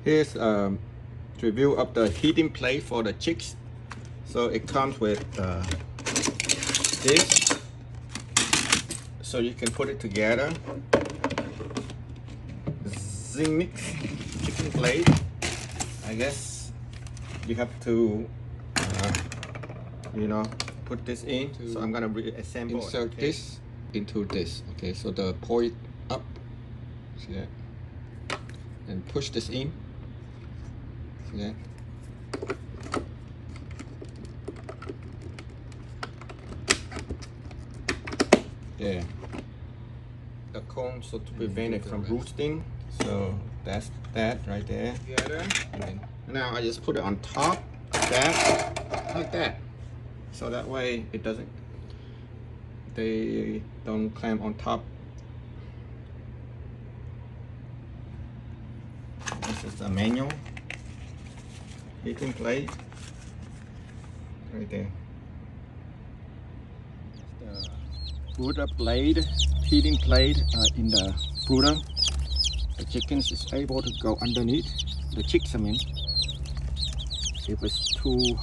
Here's a review of the heating plate for the chicks. So it comes with this, so you can put it together. Zinmix chicken plate. I guess you have to, put this in. So I'm gonna reassemble. Insert this into this. Okay, so the point up. See that? And push this in. See that? There. The cone, so to prevent it from roosting. So that's that right there. And now I just put it on top of that, like that. So that way it doesn't, they don't clamp on top. This is the manual heating plate right there. The brooder blade, heating plate in the brooder. The chickens is able to go underneath. The chicks, I mean, if it's too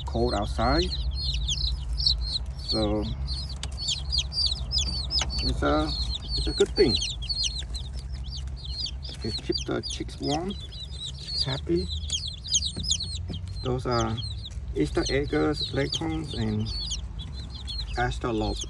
cold outside. So it's a good thing. It keeps the chicks warm, chicks happy. Those are Easter eggers, leghorns, and astrolobes.